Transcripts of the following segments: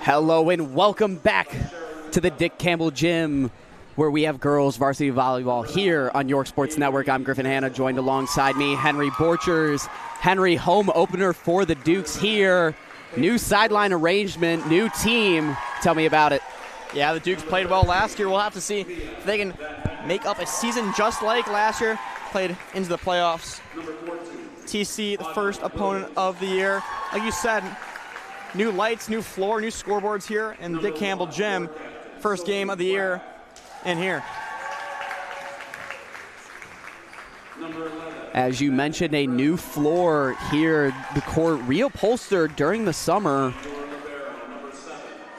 Hello and welcome back to the Dick Campbell Gym, where we have girls varsity volleyball here on York Sports Network. I'm Griffin, Hanna, joined alongside me, Henry Borchers. Henry, home opener for the Dukes here. New sideline arrangement, new team. Tell me about it. Yeah, the Dukes played well last year. We'll have to see if they can make up a season just like last year. Played into the playoffs. TC, the first opponent of the year. Like you said, new lights, new floor, new scoreboards here in the Dick Campbell Gym. First game of the year in here. As you mentioned, a new floor here. The court reupholstered during the summer.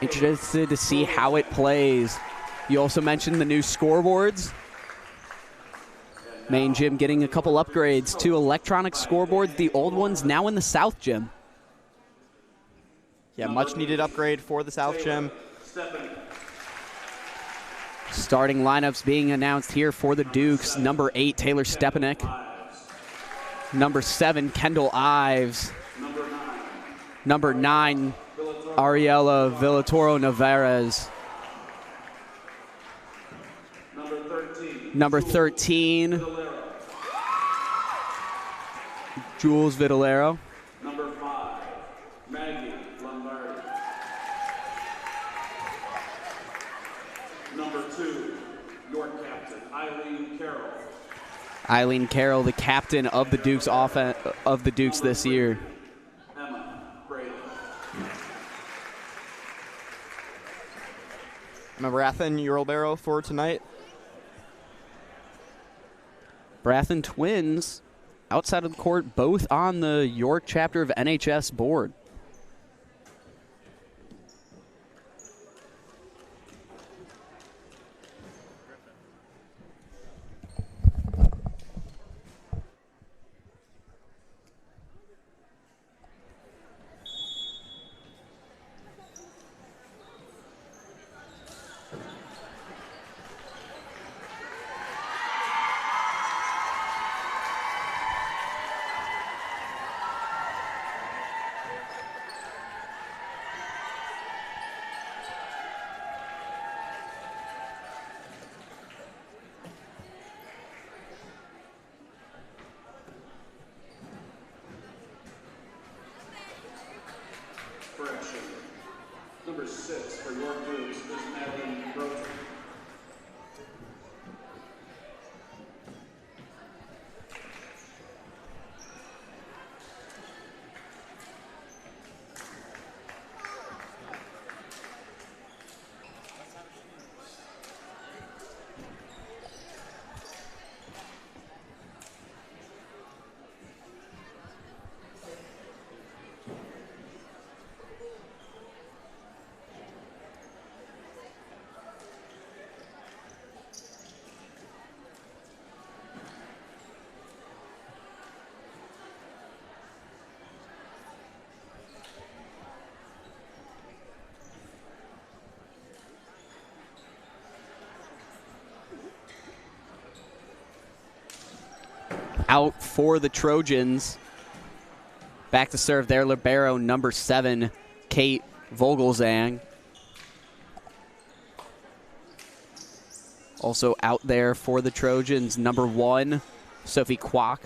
Interested to see how it plays. You also mentioned the new scoreboards. Main gym getting a couple upgrades to electronic scoreboards. The old ones now in the South Gym. Yeah, much needed upgrade for the South Gym. Starting lineups being announced here for the Dukes. Number 8, Taylor Stepanek. Number 7, Kendall Ives. Number 9, Ariela Villatoro Navarez. Number 13, Jules Vitalero. Number 5, Maggie Lombardi. Number 2, York captain, Eileen Carroll. Eileen Carroll, the captain of the Dukes this year. Emma Brady. Marathan Uralbero for tonight. Brathen twins outside of the court, both on the York chapter of NHS board. Correction. Number 6 for York Dukes is Madeline Rosen. Out for the Trojans. Back to serve their libero, number 7, Kate Vogelzang. Also out there for the Trojans, number 1, Sophie Kwok.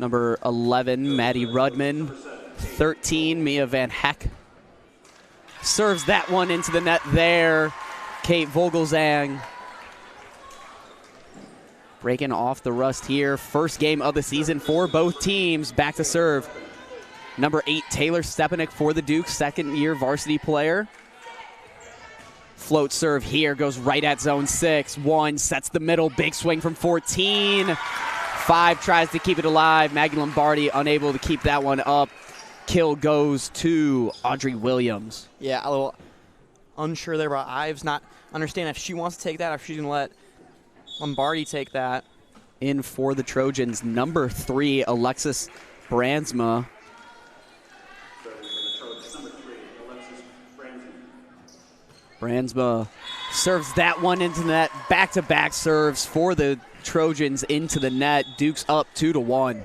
Number 11, Maddie Rudman. 13, Mia Van Heck. Serves that one into the net there, Kate Vogelzang. Breaking off the rust here. First game of the season for both teams. Back to serve. Number 8, Taylor Stepanek for the Dukes, second-year varsity player. Float serve here, goes right at zone 6. 1, sets the middle, big swing from 14. 5 tries to keep it alive. Maggie Lombardi unable to keep that one up. Kill goes to Audrey Williams. Yeah, a little unsure there about Ives. Not understand if she wants to take that or if she's going to let Lombardi take that. In for the Trojans, number 3, Alexis Brandsma. Brandsma serves that one into the net. Back-to-back serves for the Trojans into the net. Dukes up 2-1.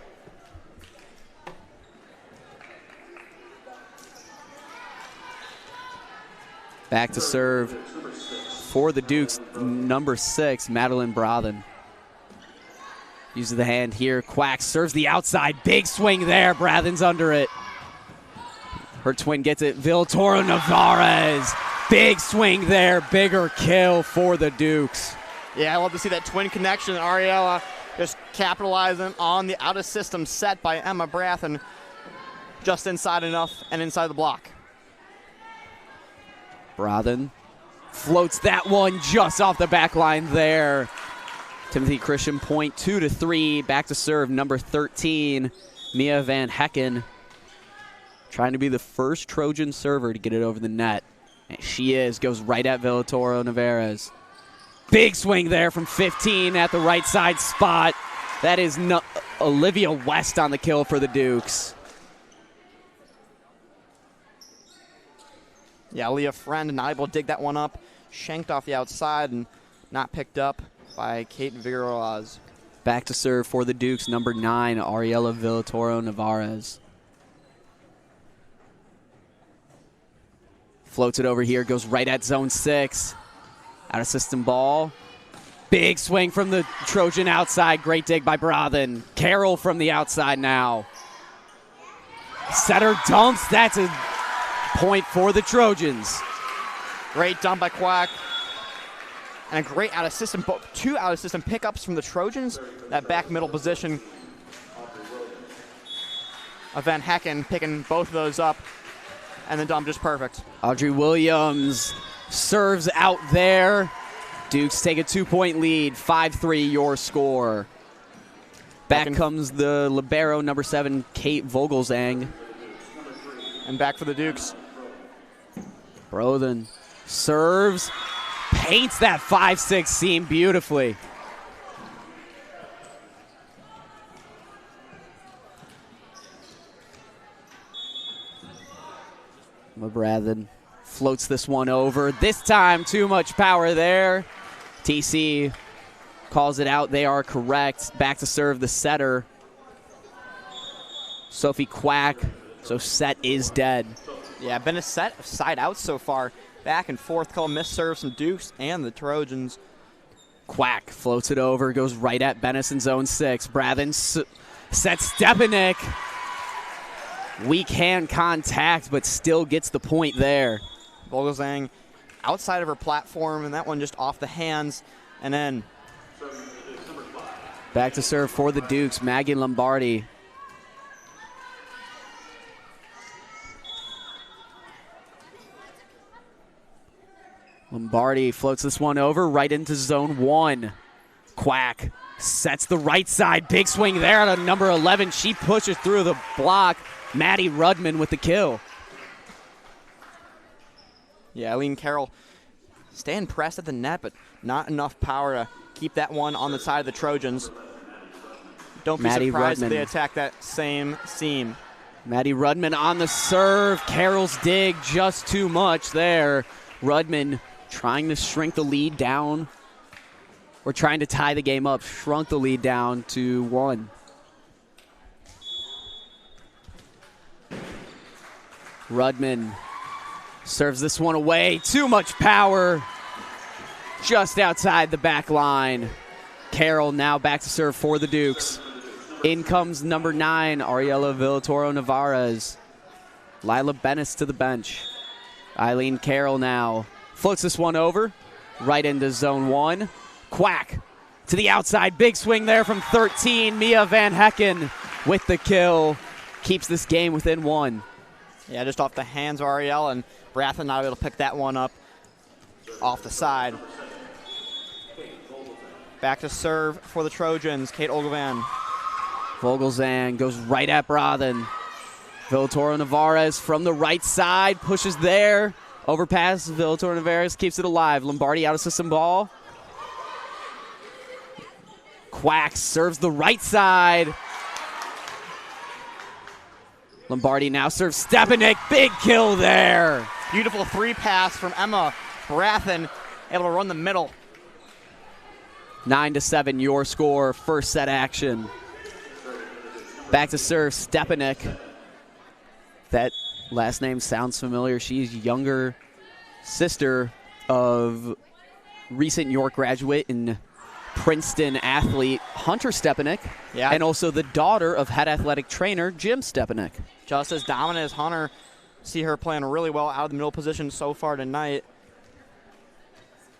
Back to serve for the Dukes, number 6, Madeline Brothen. Uses the hand here. Quack serves the outside. Big swing there. Brathen's under it. Her twin gets it. Villatoro Navarez. Big swing there. Bigger kill for the Dukes. Yeah, I love to see that twin connection. Ariella just capitalizing on the out-of-system set by Emma Brathen. Just inside enough and inside the block. Brothen floats that one just off the back line there. Timothy Christian point 2-3. Back to serve, number 13, Mia Van Hecken. Trying to be the first Trojan server to get it over the net. And she is. Goes right at Villatoro Navarez. Big swing there from 15 at the right side spot. That is Olivia West on the kill for the Dukes. Yeah, Leah Friend not able to dig that one up. Shanked off the outside and not picked up by Kate Vigoraz. Back to serve for the Dukes, number 9, Ariella Villatoro Navarez. Floats it over here, goes right at zone 6. Out of system ball. Big swing from the Trojan outside. Great dig by Brothen. Carroll from the outside now. Setter dumps. That's a point for the Trojans. Great dump by Quack. And a great out-of-system, 2 out-of-system pickups from the Trojans. That back middle position of Van Hecken picking both of those up. And the dump just perfect. Audrey Williams serves out there. Dukes take a 2-point lead. 5-3 your score. Back comes the libero, number 7, Kate Vogelzang. And back for the Dukes. Brothen serves. Paints that 5-6 seam beautifully. Brothen floats this one over. This time, too much power there. TC calls it out. They are correct. Back to serve the setter, Sophie Quack. So set is dead. Yeah, been a set of side outs so far. Back and forth, couple missed serves from Dukes and the Trojans. Quack floats it over, goes right at Bennis in zone 6. Brothen sets Stepanek. Weak hand contact, but still gets the point there. Vogelzang outside of her platform, and that one just off the hands. And then back to serve for the Dukes, Maggie Lombardi. Lombardi floats this one over right into zone 1. Quack sets the right side. Big swing there at number 11. She pushes through the block. Maddie Rudman with the kill. Yeah, Eileen Carroll staying pressed at the net, but not enough power to keep that one on the side of the Trojans. Don't be surprised if they attack that same seam. Maddie Rudman on the serve. Carroll's dig just too much there. Rudman trying to shrink the lead down. Or trying to tie the game up. Shrunk the lead down to 1. Rudman serves this one away. Too much power. Just outside the back line. Carroll now back to serve for the Dukes. In comes number 9, Ariella Villatoro Navarez. Lila Bennis to the bench. Eileen Carroll now floats this one over. Right into zone 1. Quack to the outside. Big swing there from 13. Mia Van Hecken with the kill. Keeps this game within 1. Yeah, just off the hands of Ariel, and Brathen not able to pick that one up off the side. Back to serve for the Trojans, Kate Ogilvan. Vogelzang goes right at Brothen. Villatoro Navarez from the right side, pushes there. Overpass, Villatoro Navarez keeps it alive. Lombardi out of system ball. Quack serves the right side. Lombardi now serves Stepanek. Big kill there. Beautiful 3 pass from Emma Brathen, able to run the middle. 9-7 your score. First set action. Back to serve Stepanek. That last name sounds familiar. She's younger sister of recent York graduate and Princeton athlete Hunter Stepanek, and also the daughter of head athletic trainer Jim Stepanek. Just as dominant as Hunter. See her playing really well out of the middle position so far tonight.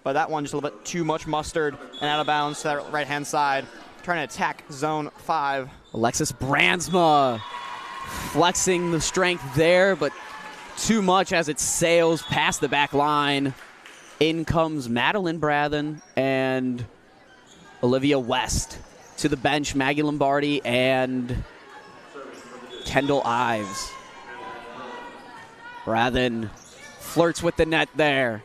But that one just a little bit too much mustard and out of bounds to that right-hand side. Trying to attack zone 5. Alexis Brandsma flexing the strength there, but too much as it sails past the back line. In comes Madeline Brathen and Olivia West. To the bench, Maggie Lombardi and Kendall Ives. Brathen flirts with the net there.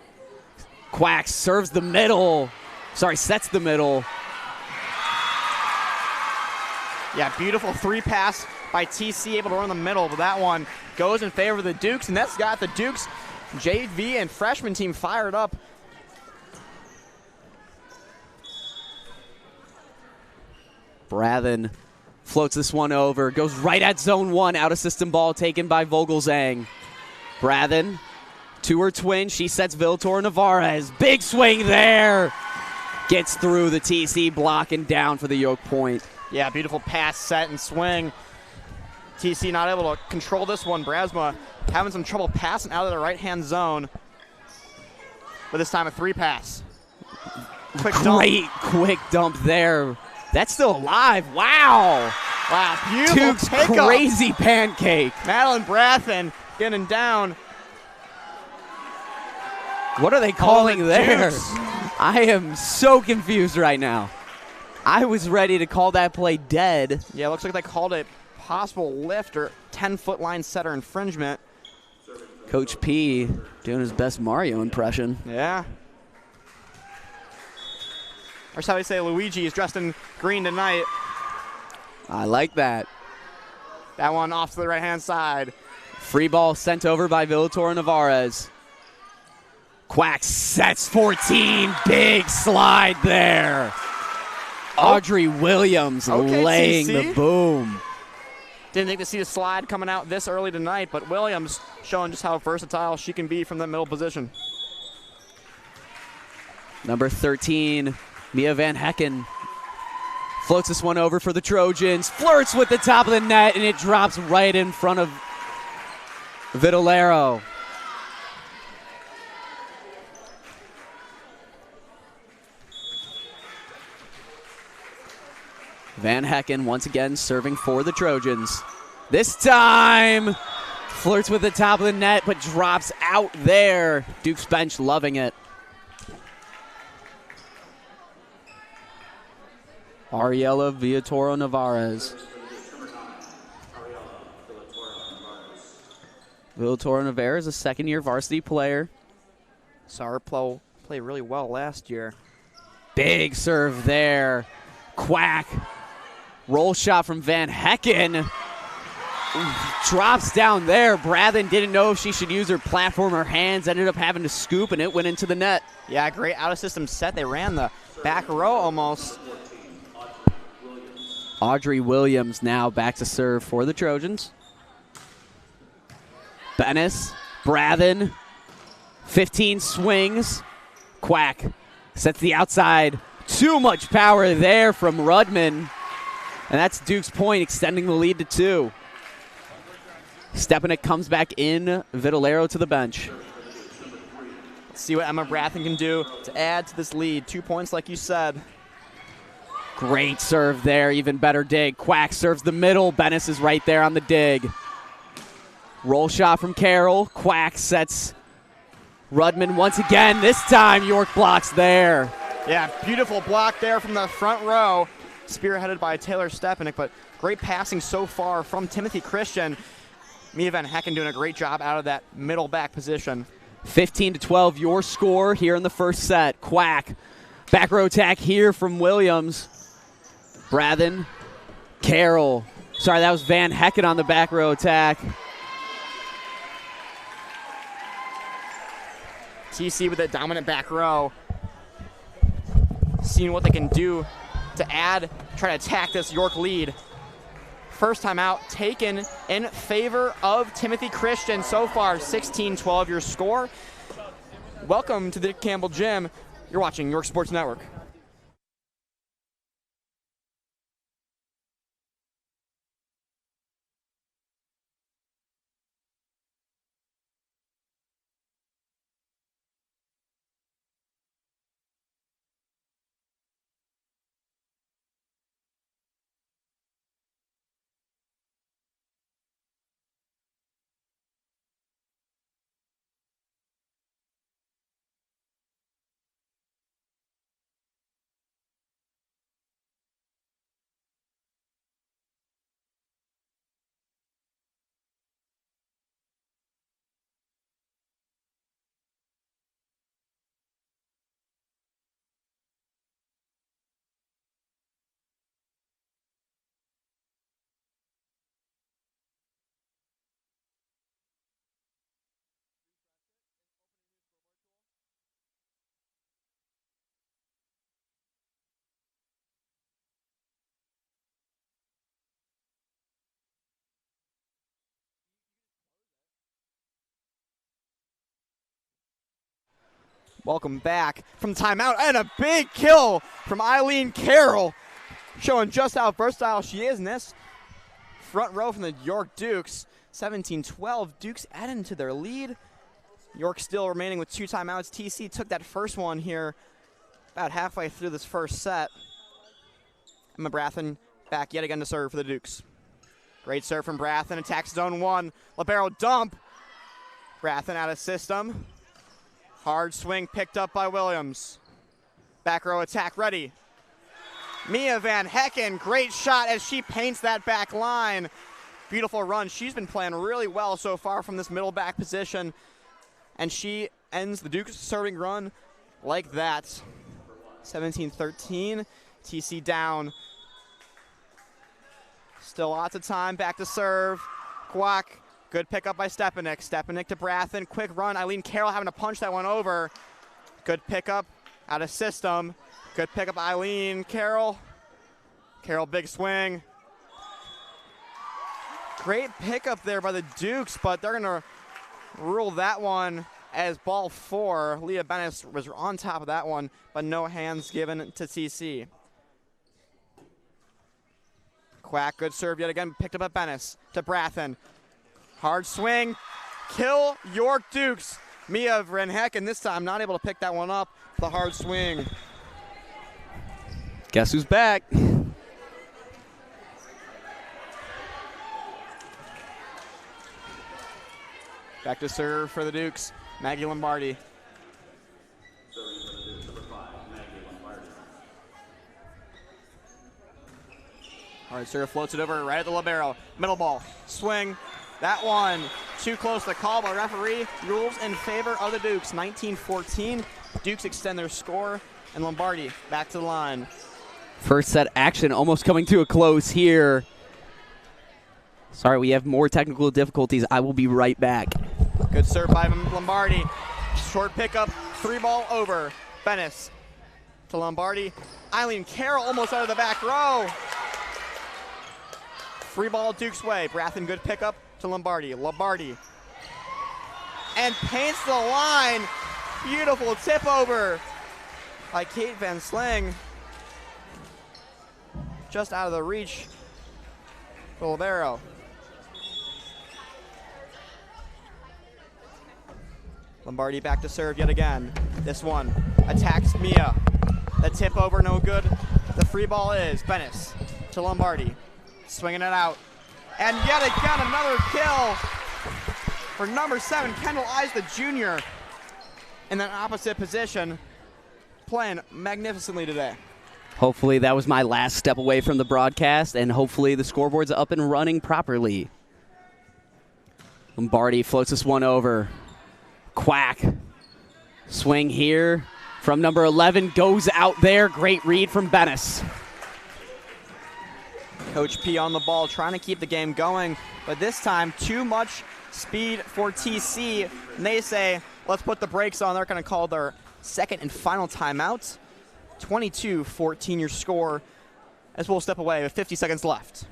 Quack serves the middle. Sets the middle. Yeah, beautiful 3-pass by TC, able to run the middle, but that one goes in favor of the Dukes, and that's got the Dukes JV and freshman team fired up. Brathen floats this one over, goes right at zone 1, out of system ball taken by Vogelzang. Brathen to her twin, she sets Viltor Navarez. Big swing there. Gets through the TC block and down for the Yoke point. Yeah, beautiful pass, set, and swing. TC not able to control this one. Brandsma having some trouble passing out of the right-hand zone. But this time a 3-pass. Quick dump there. That's still alive. Wow. Wow, beautiful Duke's take-up. Crazy pancake. Madeline Brathen getting down. What are they calling there? Dukes. I am so confused right now. I was ready to call that play dead. Yeah, looks like they called it possible lift or 10-foot line setter infringement. Coach P doing his best Mario impression. Yeah. Or shall we say Luigi is dressed in green tonight. I like that. That one off to the right-hand side. Free ball sent over by Viltor Navarez. Quack sets 14. Big slide there. Audrey Williams laying CC. the boom. Didn't think to see the slide coming out this early tonight, but Williams showing just how versatile she can be from the middle position. Number 13, Mia Van Hecken floats this one over for the Trojans. Flirts with the top of the net, and it drops right in front of Vitolero. Van Hecken once again serving for the Trojans. This time, flirts with the top of the net, but drops out there. Duke's bench loving it. Ariella Villatoro Navarez. Villatoro Navarez, a second-year varsity player. Saw her play really well last year. Big serve there. Quack. Roll shot from Van Hecken. Drops down there. Brathen didn't know if she should use her platform or hands. Ended up having to scoop, and it went into the net. Yeah, great out-of-system set. They ran the back row almost. Audrey Williams now back to serve for the Trojans. Bennis, Brathen, 15 swings. Quack sets the outside. Too much power there from Rudman. And that's Duke's point, extending the lead to 2. Stepanek comes back in. Vitolero to the bench. Let's see what Emma Brathen can do to add to this lead. 2 points, like you said. Great serve there, even better dig. Quack serves the middle. Bennis is right there on the dig. Roll shot from Carroll. Quack sets Rudman once again. This time York blocks there. Yeah, beautiful block there from the front row. Spearheaded by Taylor Stepanek, but great passing so far from Timothy Christian. Mia Van Hecken doing a great job out of that middle back position. 15-12, your score here in the first set. Quack. Back row attack here from Williams. Brathen. Carroll. Sorry, that was Van Hecken on the back row attack. TC with a dominant back row. Seeing what they can do to add, try to attack this York lead. First time out taken in favor of Timothy Christian so far. 16-12 your score. Welcome to the Campbell Gym. You're watching York Sports Network. Welcome back from timeout, and a big kill from Eileen Carroll, showing just how versatile she is in this front row from the York Dukes. 17-12, Dukes added into their lead. York still remaining with 2 timeouts. TC took that first one here about halfway through this first set. Emma Brathen back yet again to serve for the Dukes. Great serve from Brathen, attacks zone 1. Libero dump. Brathen out of system. Hard swing picked up by Williams. Back row attack ready. Mia Van Hecken, great shot as she paints that back line. Beautiful run. She's been playing really well so far from this middle back position. And she ends the Dukes serving run like that. 17-13, TC down. Still lots of time, back to serve. Kwok. Good pickup by Stepanek. Stepanek to Brathen. Quick run. Eileen Carroll having to punch that one over. Good pickup out of system. Good pickup Eileen Carroll. Carroll big swing. Great pickup there by the Dukes, but they're going to rule that one as ball 4. Leah Bennis was on top of that one, but no hands given to TC. Quack, good serve yet again. Picked up at Bennis to Brathen. Hard swing, kill York Dukes. Mia Van Hecken this time not able to pick that one up. The hard swing. Guess who's back? Back to serve for the Dukes, Maggie Lombardi. Hard serve floats it over right at the libero. Middle ball, swing. That one too close to call, but referee rules in favor of the Dukes. 19-14. Dukes extend their score, and Lombardi back to the line. First set action almost coming to a close here. Sorry, we have more technical difficulties. I will be right back. Good serve by Lombardi. Short pickup, 3-ball over. Bennis to Lombardi. Eileen Carroll almost out of the back row. Free ball Duke's way. Brathen good pickup to Lombardi. Lombardi. And paints the line. Beautiful tip over by Kate Van Sling. Just out of the reach for Libero. Lombardi back to serve yet again. This one attacks Mia. The tip over, no good. The free ball is Bennis to Lombardi. Swinging it out. And yet again, another kill for number 7, Kendall Eyes, the junior, in that opposite position, playing magnificently today. Hopefully that was my last step away from the broadcast, and hopefully the scoreboard's up and running properly. Lombardi floats this one over. Quack. Swing here from number 11, goes out there. Great read from Bennis. Coach P on the ball, trying to keep the game going, but this time too much speed for TC. And they say, let's put the brakes on. They're going to call their second and final timeout. 22-14 your score, as we'll step away with 50 seconds left.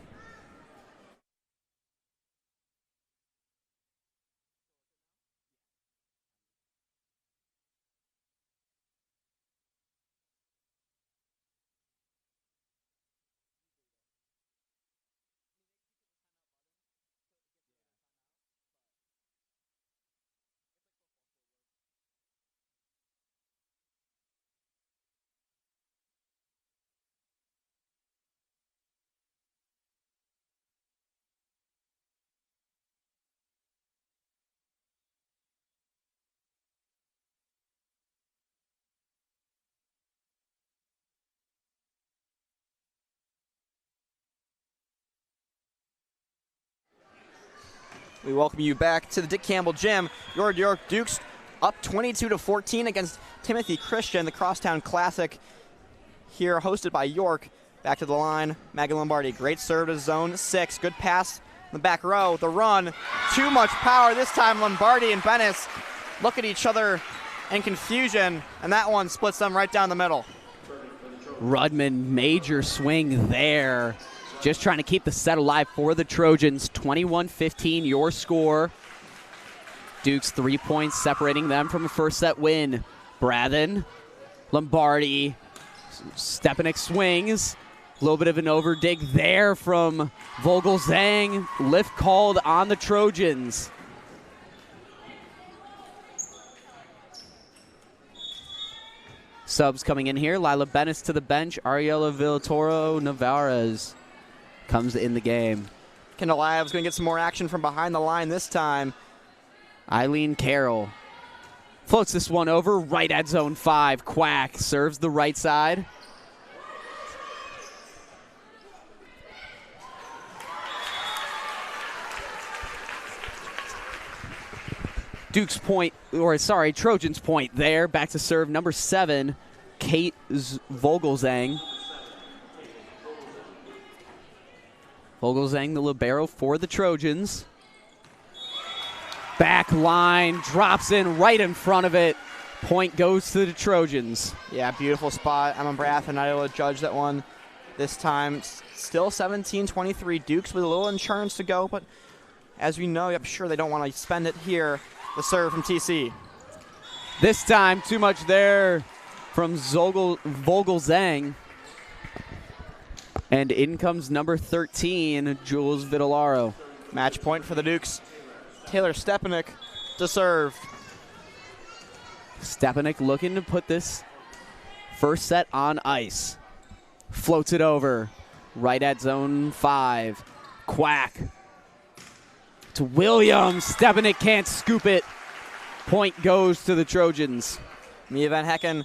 We welcome you back to the Dick Campbell Gym. Your York Dukes up 22-14 against Timothy Christian, the Crosstown Classic here hosted by York. Back to the line, Maggie Lombardi. Great serve to zone 6. Good pass in the back row. The run, too much power. This time Lombardi and Bennis look at each other in confusion, and that one splits them right down the middle. Rudman, major swing there. Just trying to keep the set alive for the Trojans. 21-15, your score. Dukes 3 points separating them from a first set win. Brathen, Lombardi, Stepanek swings. A little bit of an overdig there from Vogelzang. Lift called on the Trojans. Subs coming in here. Lila Bennis to the bench. Ariela Villatoro Navarez comes in the game. Kendall Ives going to get some more action from behind the line this time. Eileen Carroll floats this one over right at zone 5. Quack serves the right side. Trojans point there. Back to serve number 7, Kate Vogelzang. Vogelzang, the libero for the Trojans. Back line, drops in right in front of it. Point goes to the Trojans. Yeah, beautiful spot. Emma Brathen not able to judge that one this time. Still 17-23. Dukes with a little insurance to go, but as we know, I'm sure they don't want to spend it here. The serve from TC. This time, too much there from Vogelzang. And in comes number 13, Jules Vitellaro. Match point for the Dukes. Taylor Stepanek to serve. Stepanek looking to put this first set on ice. Floats it over. Right at zone 5. Quack. To Williams. Stepanek can't scoop it. Point goes to the Trojans. Mia Van Hecken,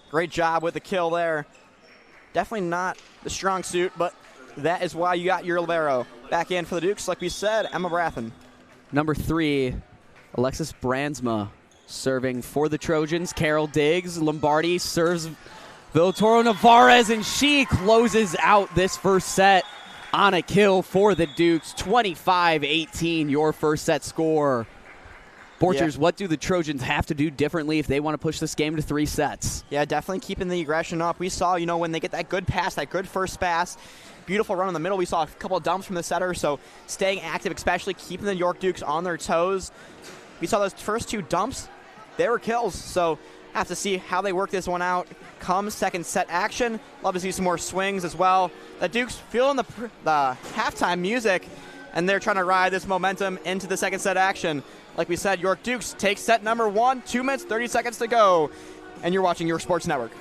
great job with the kill there. Definitely not the strong suit, but that is why you got your libero. Back in for the Dukes, like we said, Emma Brathen. Number 3, Alexis Brandsma serving for the Trojans. Carol Diggs. Lombardi serves Villatoro Navarez, and she closes out this first set on a kill for the Dukes. 25-18, your first set score. Borchers, what do the Trojans have to do differently if they want to push this game to 3 sets? Yeah, definitely keeping the aggression up. We saw, when they get that good pass, that good first pass, beautiful run in the middle. We saw a couple of dumps from the setter, so staying active, especially keeping the York Dukes on their toes. We saw those first 2 dumps. They were kills, so have to see how they work this one out. Come second set action. Love to see some more swings as well. The Dukes feeling the halftime music, and they're trying to ride this momentum into the second set action. Like we said, York Dukes take set number 1, 2 minutes, 30 seconds to go. And you're watching York Sports Network.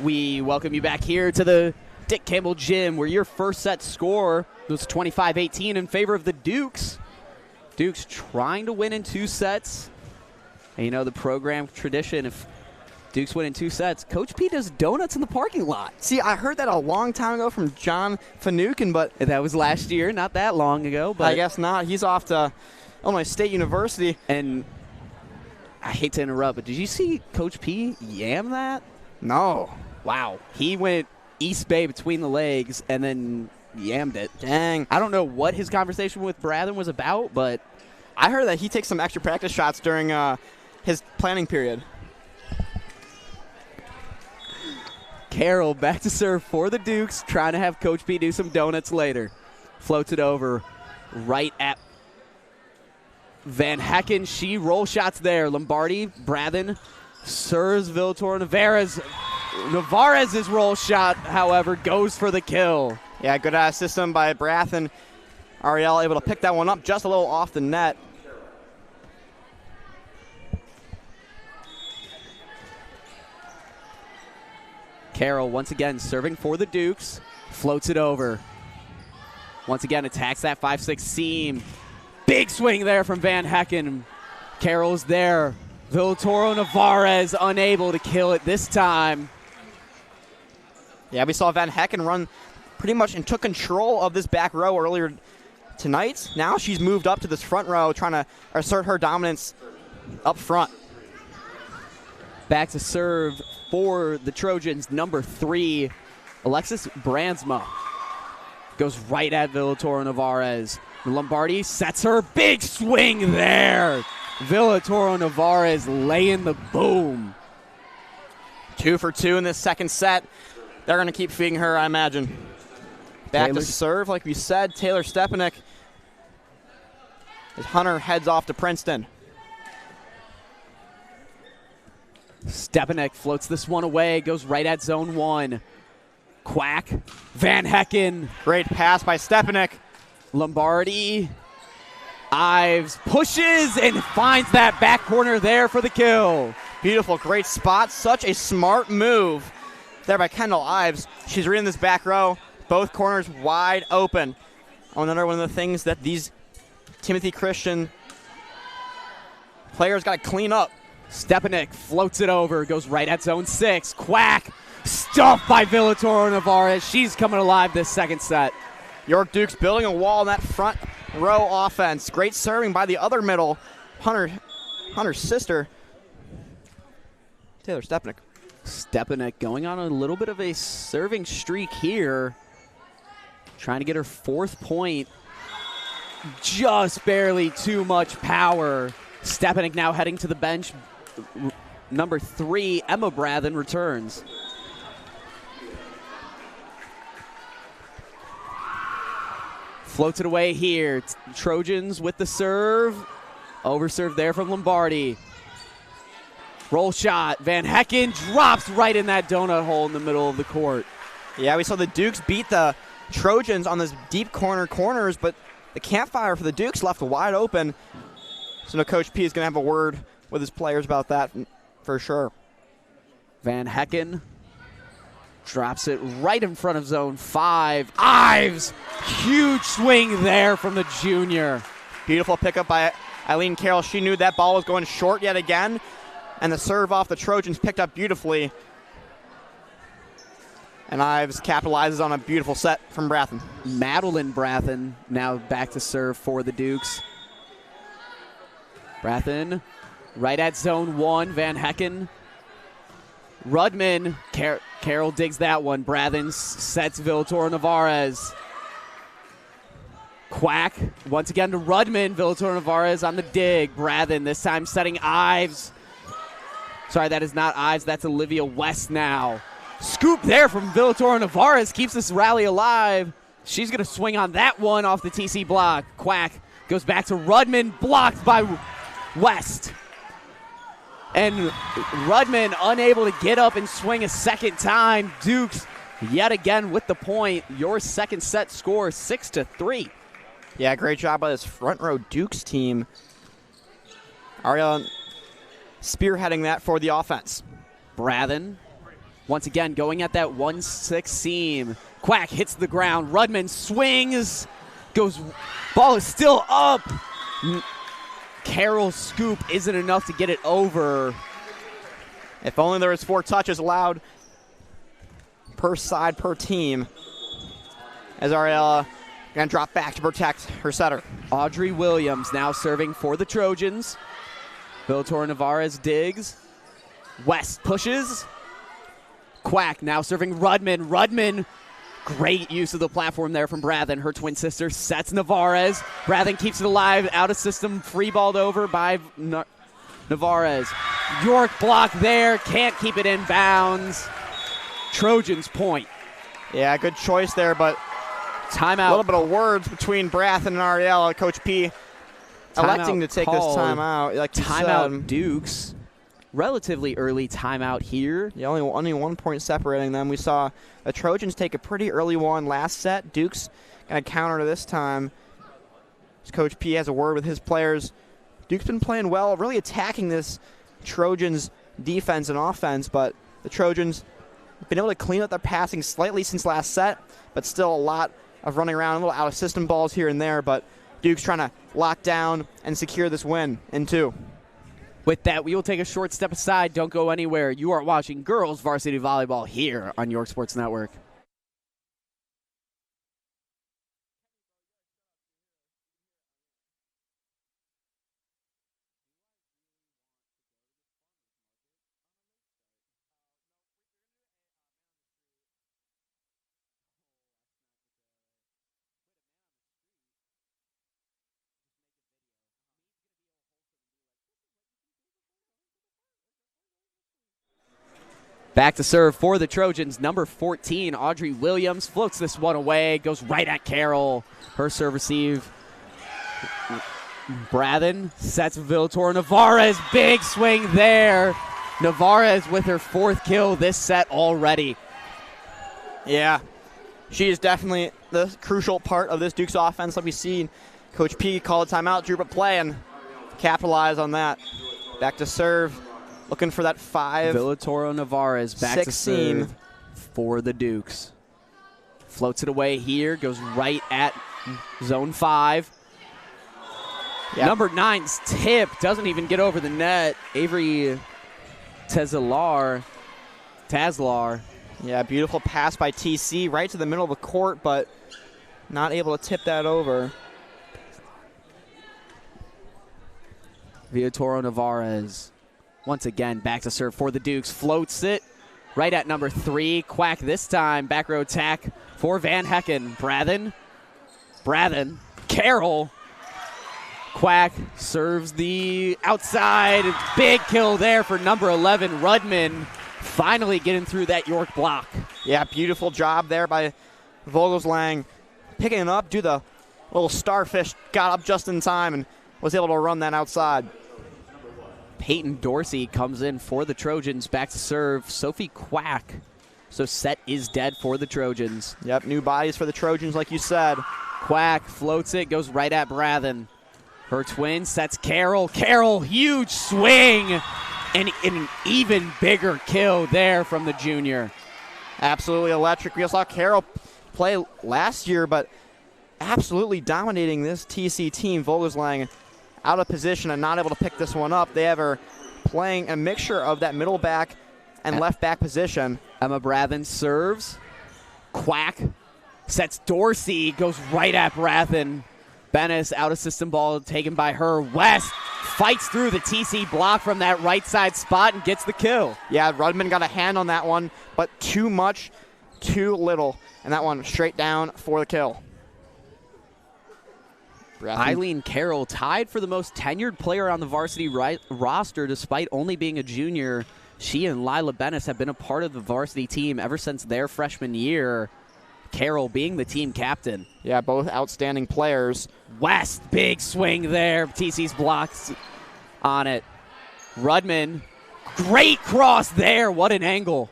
We welcome you back here to the Dick Campbell Gym, where your first set score was 25-18 in favor of the Dukes. Dukes trying to win in 2 sets. And you know the program tradition, if Dukes win in 2 sets, Coach P does donuts in the parking lot. See, I heard that a long time ago from John Finucane, but That was last year, not that long ago. But I guess not. He's off to Illinois State University. And I hate to interrupt, but did you see Coach P yam that? No. Wow. He went East Bay between the legs and then yammed it. Dang. I don't know what his conversation with Brathen was about, but I heard that he takes some extra practice shots during his planning period. Carroll back to serve for the Dukes, trying to have Coach P do some donuts later. Floats it over right at Van Hecken. She roll shots there. Lombardi, Brathen serves Villator. Navarez's roll shot, however, goes for the kill. Yeah, good system by Brathen. Ariel able to pick that one up just a little off the net. Carroll once again serving for the Dukes. Floats it over. Once again attacks that 5-6 seam. Big swing there from Van Hecken. Carroll's there. Villatoro Navarez unable to kill it this time. Yeah, we saw Van Hecken run pretty much and took control of this back row earlier tonight. Now she's moved up to this front row, trying to assert her dominance up front. Back to serve for the Trojans, number 3, Alexis Brandsma. Goes right at Villatoro Navarez. Lombardi sets her. Big swing there. Villatoro Navarez laying the boom. 2 for 2 in this second set. They're going to keep feeding her, I imagine. Back to serve, like we said, Taylor Stepanek. As Hunter heads off to Princeton. Stepanek floats this one away, goes right at zone 1. Quack. Van Hecken. Great pass by Stepanek. Lombardi. Ives pushes and finds that back corner there for the kill. Beautiful, great spot. Such a smart move there by Kendall Ives. She's reading this back row. Both corners wide open. Another one of the things that these Timothy Christian players got to clean up. Stepanek floats it over, goes right at zone 6. Quack. Stuffed by Villatoro Navarez. She's coming alive this second set. York Dukes building a wall in that front row offense. Great serving by the other middle, Hunter's sister, Taylor Stepanek. Stepanek going on a little bit of a serving streak here. Trying to get her 4th point. Just barely too much power. Stepanek now heading to the bench. Number 3, Emma Brathen returns. Floats it away here. Trojans with the serve. Overserve there from Lombardi. Roll shot. Van Hecken drops right in that donut hole in the middle of the court. Yeah, we saw the Dukes beat the Trojans on this deep corners, but the campfire for the Dukes left wide open. So no, Coach P is going to have a word with his players about that for sure. Van Hecken drops it right in front of zone 5. Ives, huge swing there from the junior. Beautiful pickup by Eileen Carroll. She knew that ball was going short yet again, and the serve off the Trojans picked up beautifully. And Ives capitalizes on a beautiful set from Brathen. Madeline Brathen now back to serve for the Dukes. Brathen right at zone 1. Van Hecken. Rudman. Carroll digs that one. Brathen sets Villatoro Navarez. Quack once again to Rudman. Villatoro Navarez on the dig. Brathen this time setting Ives. Sorry, that is not Ives. That's Olivia West now. Scoop there from Villatoro Navarez. Keeps this rally alive. She's going to swing on that one off the TC block. Quack goes back to Rudman. Blocked by West. And Rudman unable to get up and swing a second time. Dukes yet again with the point. Your second set score 6-3. Yeah, great job by this front row Dukes team. Ariel spearheading that for the offense. Brathen Once again, going at that 1-6 seam. Quack hits the ground. Rudman swings. Goes. Ball is still up. Carroll's scoop isn't enough to get it over. If only there was 4 touches allowed per side, per team. As Ariella going to drop back to protect her setter. Audrey Williams now serving for the Trojans. Villator Navarez digs. West pushes. Quack now serving Rudman. Rudman, great use of the platform there from Brathen. Her twin sister sets Navarez. Brathen keeps it alive. Out of system, free balled over by Navarez. York block there. Can't keep it in bounds. Trojans point. Yeah, good choice there, but timeout. A little bit of words between Brathen and Ariella. Coach P electing to take this timeout. Like timeout Dukes. Relatively early timeout here. Yeah, only 1 point separating them. We saw the Trojans take a pretty early one last set. Dukes going to counter this time. As Coach P has a word with his players. Duke's been playing well, really attacking this Trojans defense and offense, but the Trojans have been able to clean up their passing slightly since last set, but still a lot of running around, a little out-of-system balls here and there, but Duke's trying to lock down and secure this win in 2. With that, we will take a short step aside. Don't go anywhere. You are watching Girls Varsity Volleyball here on York Sports Network. Back to serve for the Trojans, number 14, Audrey Williams, floats this one away, goes right at Carroll. Her serve receive. Brathen sets Villator Navarez, big swing there. Navarez with her 4th kill this set already. Yeah, she is definitely the crucial part of this Dukes offense. Like we see Coach P call a timeout, drew up a play, and capitalize on that. Back to serve. Looking for that 5. Villatoro Navarez back to serve seam for the Dukes. Floats it away here, goes right at zone 5. Yep. Number 9's tip doesn't even get over the net. Avery Tazlar. Yeah, beautiful pass by TC right to the middle of the court, but not able to tip that over. Villatoro Navarez. Once again, back to serve for the Dukes. Floats it right at number 3. Quack this time. Back row attack for Van Hecken. Brathen. Carroll. Quack serves the outside. Big kill there for number 11, Rudman. Finally getting through that York block. Yeah, beautiful job there by Vogelslang. Picking it up, do the little starfish. Got up just in time and was able to run that outside. Peyton Dorsey comes in for the Trojans. Back to serve, Sophie Quack. So set is dead for the Trojans. Yep, new bodies for the Trojans, like you said. Quack floats it, goes right at Brathen. Her twin sets Carroll. Carroll, huge swing. And an even bigger kill there from the junior. Absolutely electric. We saw Carroll play last year, but absolutely dominating this TC team. Vogelslang out of position and not able to pick this one up. They have her playing a mixture of that middle back and left back position. Emma Brathen serves. Quack sets Dorsey, goes right at Brathen. Bennis out of system ball taken by her. West fights through the TC block from that right side spot and gets the kill. Yeah, Rudman got a hand on that one, but too much, too little. And that one straight down for the kill. Eileen Carroll tied for the most tenured player on the varsity roster despite only being a junior. She and Lila Bennis have been a part of the varsity team ever since their freshman year. Carroll being the team captain. Yeah, both outstanding players. West, big swing there. TC's blocks on it. Rudman, great cross there. What an angle.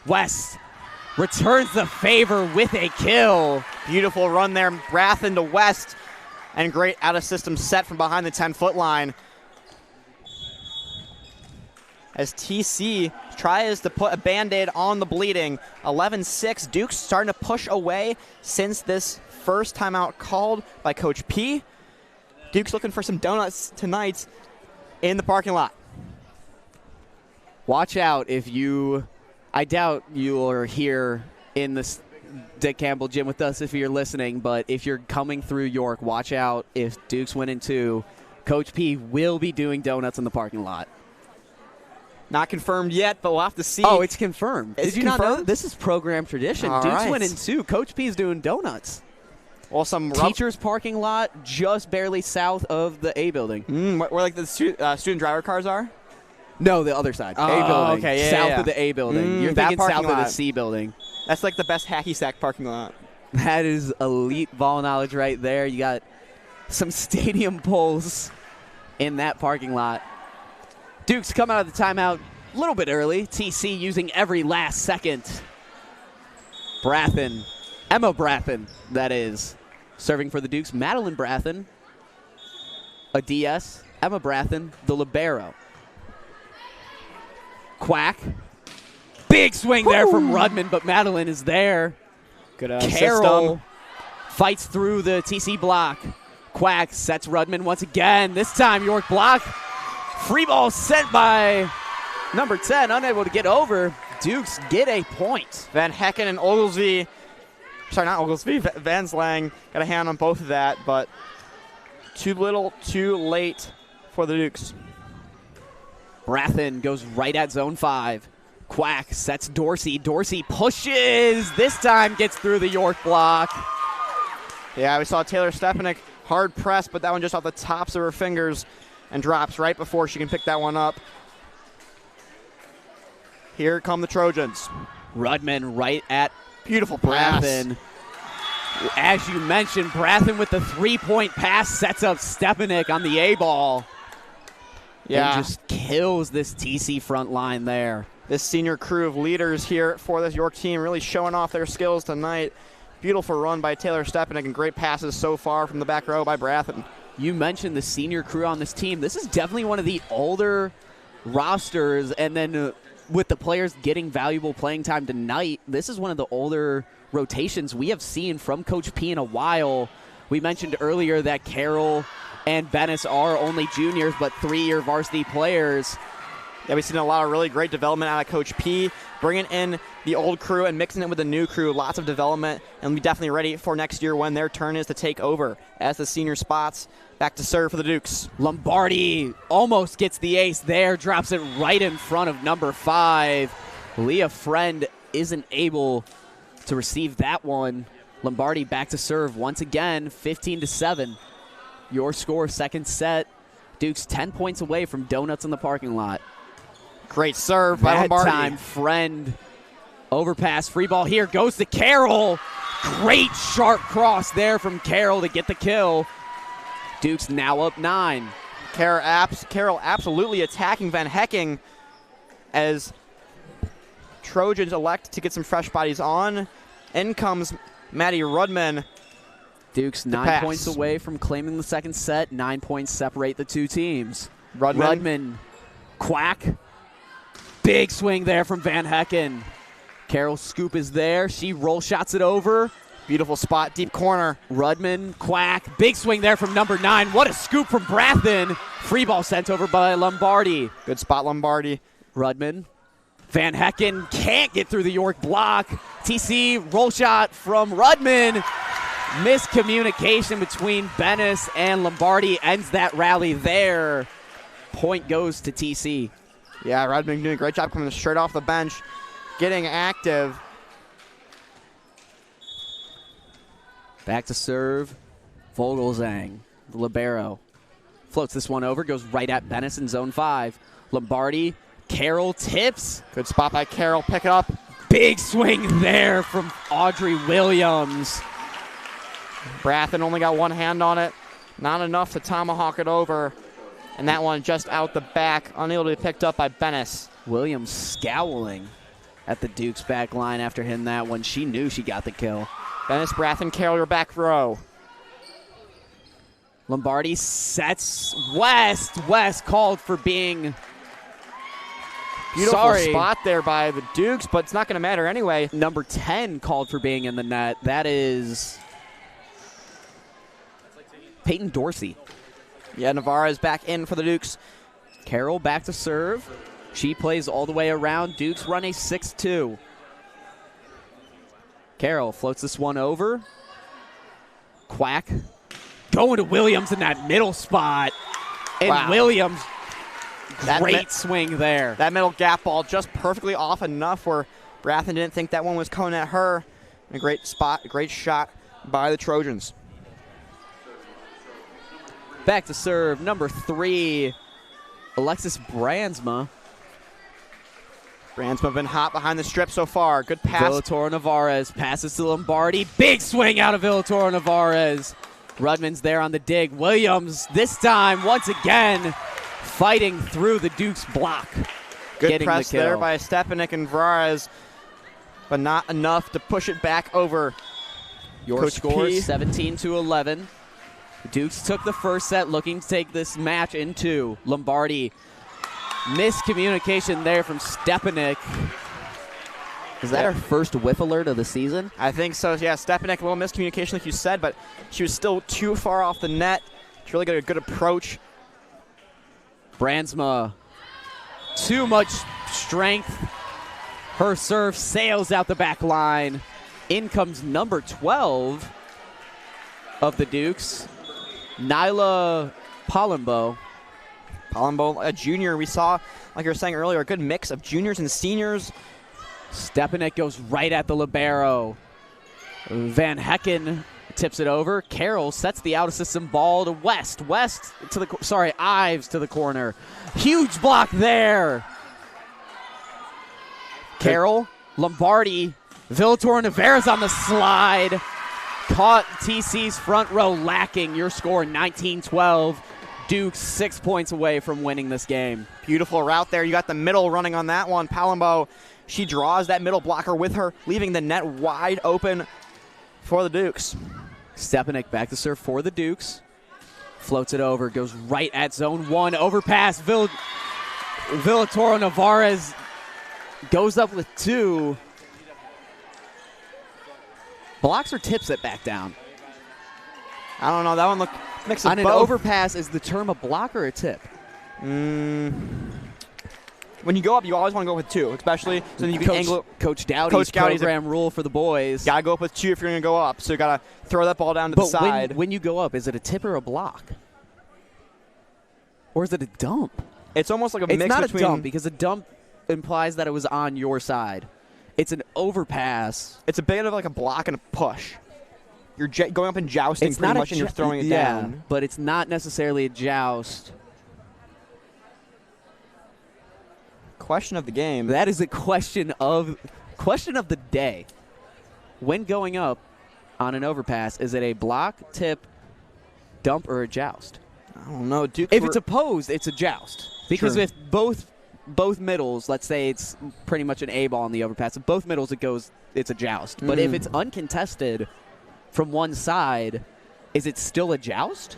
West returns the favor with a kill. Beautiful run there. Brathen to West. And great out-of-system set from behind the 10-foot line. as TC tries to put a Band-Aid on the bleeding. 11-6, Duke's starting to push away since this first timeout called by Coach P. Duke's looking for some donuts tonight in the parking lot. Watch out I doubt you're here in the Dick Campbell gym with us if you're listening, but if you're coming through York, watch out. If Duke's winning 2, Coach P will be doing donuts in the parking lot. Not confirmed yet, but we'll have to see. Oh, it's confirmed. It's Did you not know? This is program tradition. All Duke's right. winning 2. Coach P is doing donuts. Well, some Teachers parking lot just barely south of the A building. where like the student driver cars are? No, the other side. Oh, A building. okay, yeah, south yeah. of the A building. You're that thinking south parking of the lot. C building. That's like the best hacky sack parking lot. That is elite ball knowledge right there. You got some stadium poles in that parking lot. Duke's come out of the timeout a little bit early. TC using every last second. Emma Brathen, that is, serving for the Dukes. Madeline Brathen, a DS. Emma Brathen, the libero. Quack. Big swing there from Rudman, but Madeline is there. Good Carroll system. fights through the TC block. Quack sets Rudman once again. This time York block. Free ball sent by number 10, unable to get over. Dukes get a point. Van Hecken and Oglesby. Sorry, not Oglesby. Van Slang got a hand on both of that, but too little, too late for the Dukes. Brathen goes right at zone 5. Quack sets Dorsey. Dorsey pushes. This time gets through the York block. Yeah, we saw Taylor Stepanek hard press, but that one just off the tops of her fingers and drops right before she can pick that one up. Here come the Trojans. Rudman right at Beautiful pass. Brathen. As you mentioned, Brathen with the 3-point pass sets up Stepanek on the A-ball. Yeah. And just kills this TC front line there. This senior crew of leaders here for this York team really showing off their skills tonight. Beautiful run by Taylor Stepanek and great passes so far from the back row by Brathen. You mentioned the senior crew on this team. This is definitely one of the older rosters, and then with the players getting valuable playing time tonight, this is one of the older rotations we have seen from Coach P in a while. We mentioned earlier that Carroll and Bennis are only juniors, but 3-year varsity players. Yeah, we've seen a lot of really great development out of Coach P, bringing in the old crew and mixing it with the new crew. Lots of development, and we'll be definitely ready for next year when their turn is to take over as the senior spots. Back to serve for the Dukes. Lombardi almost gets the ace there, drops it right in front of number 5. Leah Friend isn't able to receive that one. Lombardi back to serve once again, 15-7. Your score, second set. Dukes 10 points away from donuts in the parking lot. Great serve by That Lombardi. time, Friend. Overpass, free ball here, goes to Carroll. Great sharp cross there from Carroll to get the kill. Dukes now up 9. Carroll absolutely attacking Van Hecking as Trojans elect to get some fresh bodies on. In comes Maddie Rudman. Dukes 9 pass. points away from claiming the second set. 9 points separate the two teams. Rudman. Quack. Big swing there from Van Hecken. Carroll's scoop is there. She roll shots it over. Beautiful spot, deep corner. Rudman, Quack, big swing there from number 9. What a scoop from Brathen. Free ball sent over by Lombardi. Good spot, Lombardi. Rudman. Van Hecken can't get through the York block. TC roll shot from Rudman. Miscommunication between Bennis and Lombardi ends that rally there. Point goes to TC. Yeah, Rudman doing a great job coming straight off the bench, getting active. Back to serve, Vogelzang, the libero. Floats this one over, goes right at Bennis in zone 5. Lombardi, Carroll tips. Good spot by Carroll, pick it up. Big swing there from Audrey Williams. Brathen only got one hand on it, not enough to tomahawk it over. And that one just out the back, unable to be picked up by Bennis. Williams scowling at the Dukes back line after hitting that one. She knew she got the kill. Bennis, Brathen, Carroll, your back row. Lombardi sets West. West called for being Beautiful spot there by the Dukes, but it's not going to matter anyway. Number 10 called for being in the net. That is Peyton Dorsey. Yeah, Navarra is back in for the Dukes. Carroll back to serve. She plays all the way around. Dukes run a 6-2. Carroll floats this one over. Quack. Going to Williams in that middle spot. And wow. Williams, great swing there. That middle gap ball just perfectly off enough where Brathen didn't think that one was coming at her. A great spot, a great shot by the Trojans. Back to serve, number 3, Alexis Brandsma. Brandsma been hot behind the strip so far. Good pass. Villator Navarez passes to Lombardi. Big swing out of Villator Navarez. Rudman's there on the dig. Williams, this time, once again, fighting through the Duke's block. Good press there by Stepanek and Vares, but not enough to push it back over. Your Coach score, P. 17-11. The Dukes took the first set, looking to take this match in 2. Lombardi, miscommunication there from Stepanek. Is that her first whiff alert of the season? I think so, yeah. Stepanek, a little miscommunication like you said, but she was still too far off the net. She really got a good approach. Brandsma, too much strength. Her serve sails out the back line. In comes number 12 of the Dukes, Nyla Palumbo. Palumbo, a junior. We saw, like you were saying earlier, a good mix of juniors and seniors. Stepanek goes right at the libero. Van Hecken tips it over. Carroll sets the out-of-system ball to West. West to the, Ives to the corner. Huge block there. Carroll, Lombardi, Villator Navarez on the slide. Caught TC's front row lacking. Your score, 19-12. Dukes 6 points away from winning this game. Beautiful route there. You got the middle running on that one. Palumbo, she draws that middle blocker with her, leaving the net wide open for the Dukes. Stepanek back to serve for the Dukes. Floats it over, goes right at zone 1. Overpass. Villatoro Navarez goes up with 2. Blocks or tips it back down? I don't know. That one mixes both. On an overpass, is the term a block or a tip? When you go up, you always want to go with 2, especially so then you can angle it. Coach Dowdy's program rule for the boys. Got to go up with 2 if you're going to go up. So you got to throw that ball down to the side. When you go up, is it a tip or a block? Or is it a dump? It's almost like a mix between. It's not a dump because a dump implies that it was on your side. It's an overpass. It's a bit of like a block and a push. You're going up and jousting pretty much, and you're throwing it down. But it's not necessarily a joust. Question of the game. That is a question of the day. When going up on an overpass, is it a block, tip, dump, or a joust? I don't know. Duke, if it's opposed, it's a joust. Because Sure. if both middles, let's say it's pretty much an A ball on the overpass. If both middles, it's a joust. But if it's uncontested from one side, is it still a joust?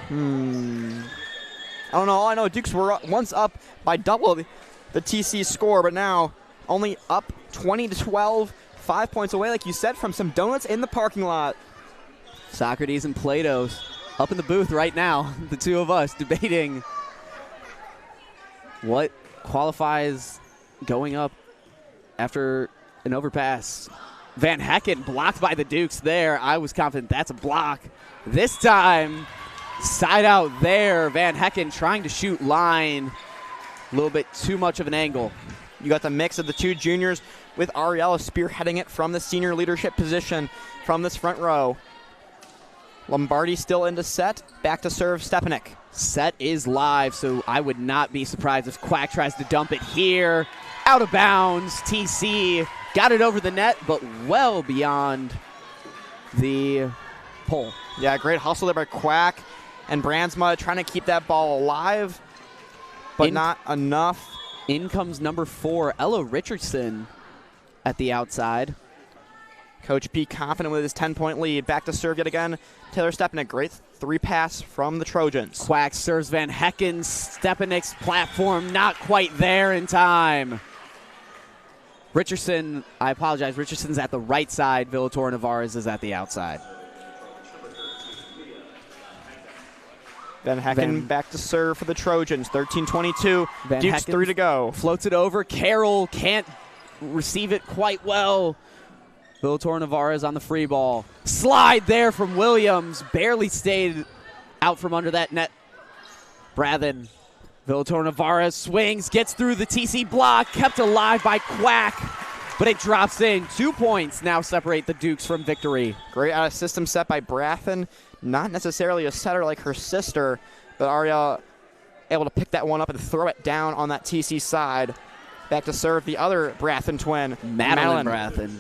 I don't know. All I know, Dukes were once up by double the TC score, but now only up 20-12, 5 points away, like you said, from some donuts in the parking lot. Socrates and Plato's up in the booth right now, the two of us debating what qualifies going up after an overpass. Van Hecken blocked by the Dukes there. I was confident that's a block. This time, side out there. Van Hecken trying to shoot line. A little bit too much of an angle. You got the mix of the 2 juniors with Ariella spearheading it from the senior leadership position from this front row. Lombardi still into set. Back to serve Stepanek. Set is live, so I would not be surprised if Quack tries to dump it here. Out of bounds. TC got it over the net, but well beyond the pole. Yeah, great hustle there by Quack and Brandsma trying to keep that ball alive, but not enough. In comes number 4, Ella Richardson at the outside. Coach P confident with his 10-point lead. Back to serve yet again. Taylor Stepanek, great 3-pass from the Trojans. Quack serves Van Hecken. Stepanek's platform not quite there in time. Richardson, I apologize, Richardson's at the right side. Villator Navarez is at the outside. Van Hecken back to serve for the Trojans. 13-22. Dukes 3 to go. Floats it over. Carroll can't receive it quite well. Villator Navarez on the free ball. Slide there from Williams. Barely stayed out from under that net. Brathen. Villator Navarez swings, gets through the TC block, kept alive by Quack, but it drops in. 2 points now separate the Dukes from victory. Great out of system set by Brathen. Not necessarily a setter like her sister, but Ariel able to pick that one up and throw it down on that TC side. Back to serve the other Brathen twin, Madeline Brathen.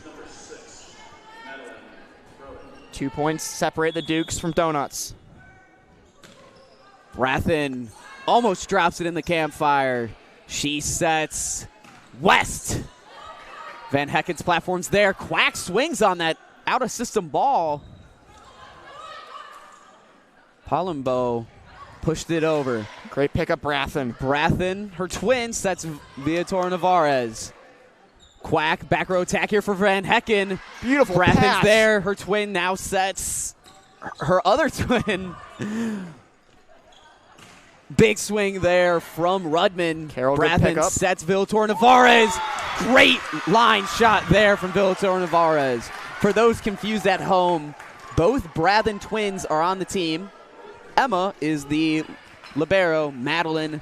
2 points separate the Dukes from Donuts. Brathen almost drops it in the campfire. She sets West. Van Hecken's platform's there. Quack swings on that out-of-system ball. Palumbo pushed it over. Great pickup, Brathen. Brathen, her twin, sets Villator Navarez. Quack, back row attack here for Van Hecken. Beautiful Brathen's pass. there. Her twin now sets her other twin. Big swing there from Rudman. Carroll, good Brathen pickup. sets Villator Navarez. Great line shot there from Villator Navarez. For those confused at home, both Brathen twins are on the team. Emma is the libero. Madeline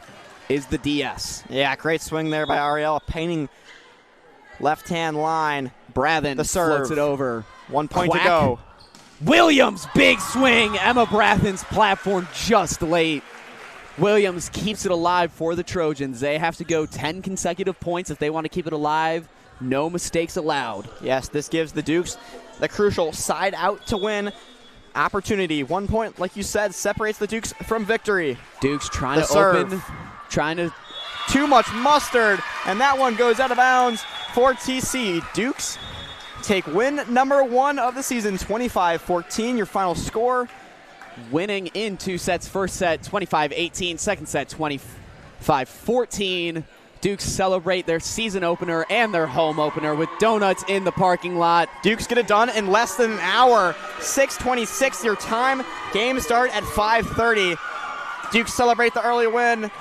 is the DS. Yeah, great swing there by Ariel. Painting left-hand line. Brathen The serve. floats it over. 1 point Quack. to go. Williams, big swing. Emma Brathen's platform just late. Williams keeps it alive for the Trojans. They have to go 10 consecutive points if they want to keep it alive. No mistakes allowed. Yes, this gives the Dukes the crucial side out to win opportunity. 1 point, like you said, separates the Dukes from victory. Dukes trying The to serve. open, trying to Too much mustard, and that one goes out of bounds for TC. Dukes take win number 1 of the season, 25-14. Your final score. winning in 2 sets. First set 25-18, second set 25-14. Dukes celebrate their season opener and their home opener with donuts in the parking lot. Dukes get it done in less than an hour. 6:26 your time. Game start at 5:30. Dukes celebrate the early win,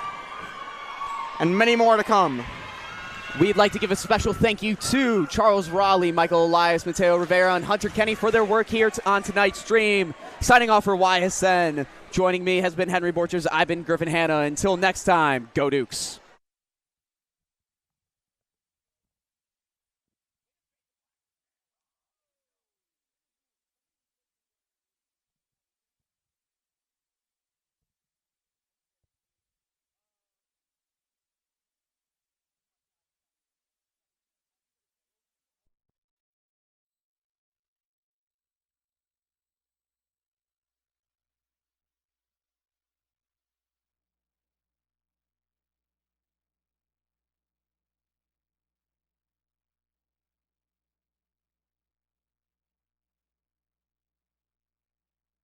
and many more to come. We'd like to give a special thank you to Charles Rawleigh, Michael Elias, Mateo Rivera, and Hunter Kenny for their work here on tonight's stream. Signing off for YSN. Joining me has been Henry Borchers. I've been Griffin Hanna. Until next time, go Dukes.